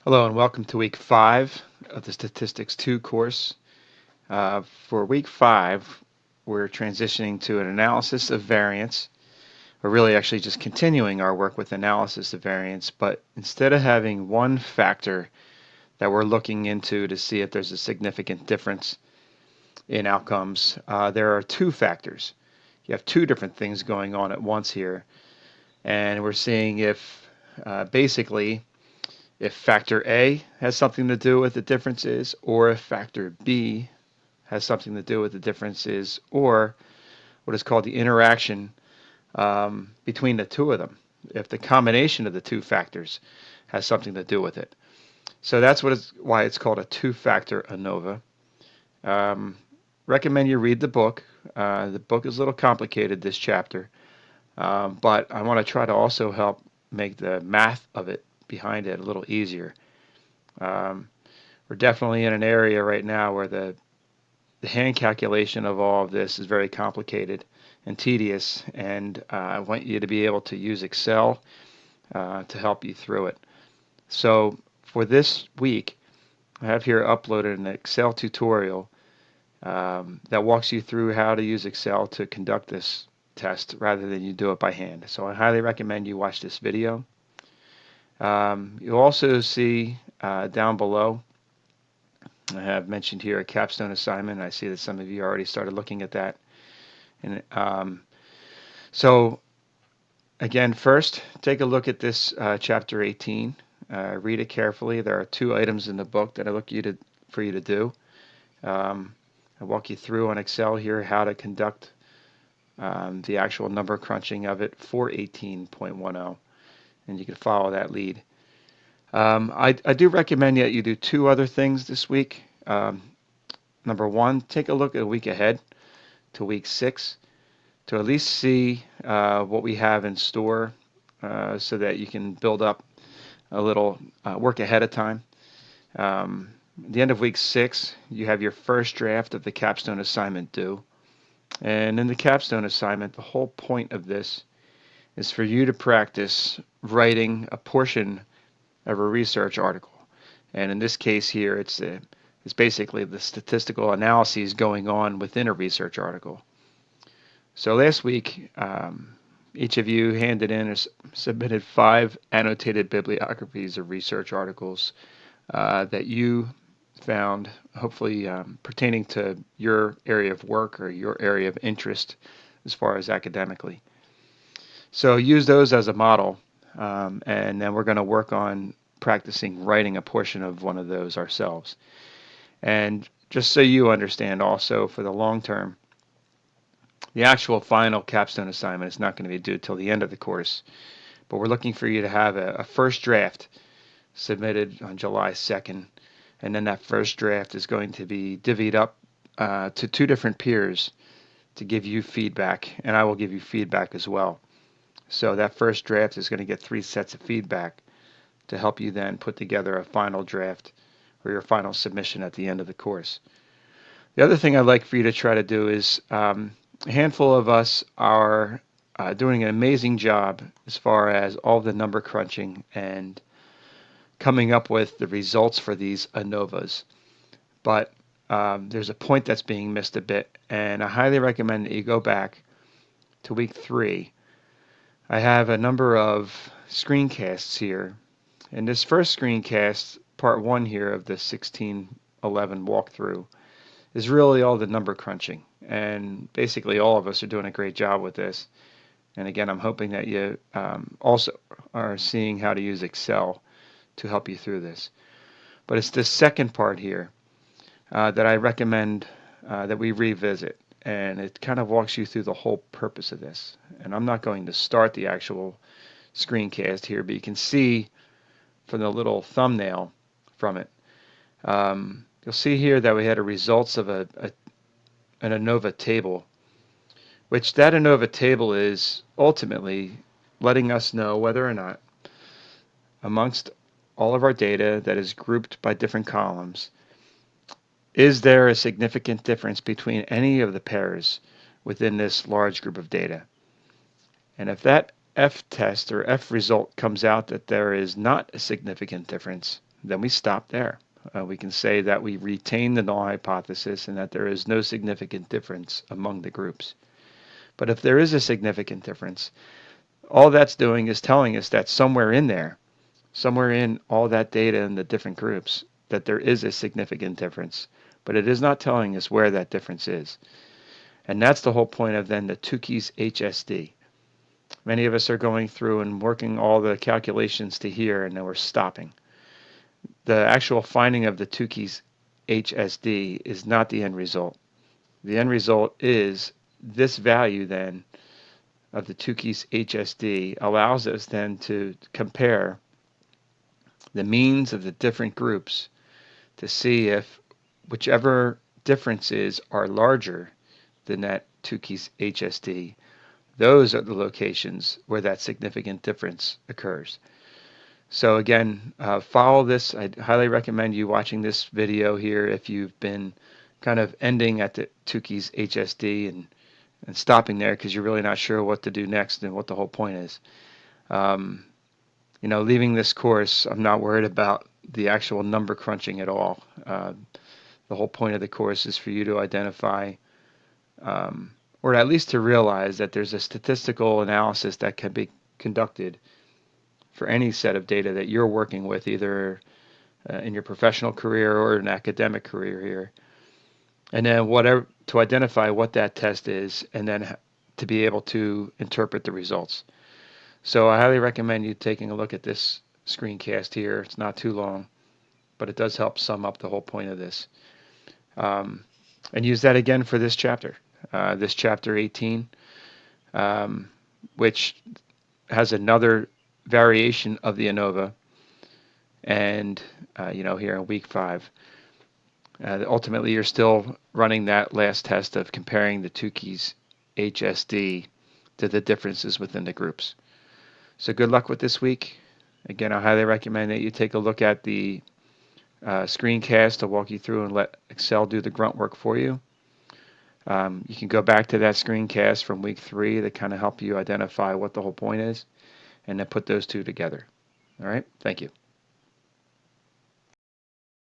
Hello and welcome to week 5 of the Statistics 2 course. For week 5, we're transitioning to an analysis of variance. We're really actually just continuing our work with analysis of variance, but instead of having one factor that we're looking into to see if there's a significant difference in outcomes, there are two factors. You have two different things going on at once here, and we're seeing if basically if factor A has something to do with the differences, or if factor B has something to do with the differences, or what is called the interaction between the two of them, if the combination of the two factors has something to do with it. So that's why it's called a two-factor ANOVA. Um, Recommend you read the book. The book is a little complicated, this chapter, but I want to try to also help make the math of it behind it a little easier. Um, we're definitely in an area right now where the hand calculation of all of this is very complicated and tedious, and I want you to be able to use Excel to help you through it. So for this week, I have here uploaded an Excel tutorial that walks you through how to use Excel to conduct this test rather than you do it by hand. So I highly recommend you watch this video. You'll also see down below, I have mentioned here a capstone assignment. I see that some of you already started looking at that. And so again, first, take a look at this chapter 18. Read it carefully. There are two items in the book that I look for you to do. I walk you through on Excel here how to conduct the actual number crunching of it for 18.10, and you can follow that lead. I do recommend that you do two other things this week. Number one, take a look at a week ahead to week 6 to at least see what we have in store so that you can build up a little work ahead of time. At the end of week 6, you have your first draft of the capstone assignment due. And in the capstone assignment, the whole point of this is for you to practice writing a portion of a research article. And in this case here, it's basically the statistical analyses going on within a research article. So last week, each of you handed in or submitted 5 annotated bibliographies of research articles that you found, hopefully pertaining to your area of work or your area of interest as far as academically. So use those as a model, and then we're going to work on practicing writing a portion of one of those ourselves. And just so you understand also, for the long term, the actual final capstone assignment is not going to be due till the end of the course, but we're looking for you to have a first draft submitted on July 2nd, and then that first draft is going to be divvied up to 2 different peers to give you feedback, and I will give you feedback as well. So that first draft is going to get 3 sets of feedback to help you then put together a final draft or your final submission at the end of the course. The other thing I'd like for you to try to do is a handful of us are doing an amazing job as far as all the number crunching and coming up with the results for these ANOVAs. But there's a point that's being missed a bit, and I highly recommend that you go back to week 3. I have a number of screencasts here. In this first screencast, part 1 here of the 1611 walkthrough, is really all the number crunching. And basically all of us are doing a great job with this. And again, I'm hoping that you also are seeing how to use Excel to help you through this. But it's the second part here that I recommend that we revisit. And it kind of walks you through the whole purpose of this. And I'm not going to start the actual screencast here, but you can see from the little thumbnail from it. You'll see here that we had a results of an ANOVA table, which that ANOVA table is ultimately letting us know whether or not amongst all of our data that is grouped by different columns, is there a significant difference between any of the pairs within this large group of data? And if that F test or F result comes out that there is not a significant difference, then we stop there. We can say that we retain the null hypothesis and that there is no significant difference among the groups. But if there is a significant difference, all that's doing is telling us that somewhere in there, somewhere in all that data in the different groups, that there is a significant difference. But it is not telling us where that difference is. And that's the whole point of then the Tukey's HSD. Many of us are going through and working all the calculations to here, and then we're stopping. The actual finding of the Tukey's HSD is not the end result. The end result is this value then of the Tukey's HSD allows us then to compare the means of the different groups to see if whichever differences are larger than that Tukey's HSD, those are the locations where that significant difference occurs. So again, follow this. I'd highly recommend you watching this video here if you've been kind of ending at the Tukey's HSD and stopping there because you're really not sure what to do next and what the whole point is. Leaving this course, I'm not worried about the actual number crunching at all. The whole point of the course is for you to identify, or at least to realize that there's a statistical analysis that can be conducted for any set of data that you're working with, either in your professional career or an academic career here. And then whatever to identify what that test is, and then to be able to interpret the results. So I highly recommend you taking a look at this screencast here. It's not too long, but it does help sum up the whole point of this. And use that again for this chapter, this chapter 18, which has another variation of the ANOVA, and here in week 5. Ultimately, you're still running that last test of comparing the Tukey's HSD to the differences within the groups. So good luck with this week. Again, I highly recommend that you take a look at the screencast to walk you through and let Excel do the grunt work for you. You can go back to that screencast from week 3 to kind of help you identify what the whole point is, and then put those two together. All right, thank you.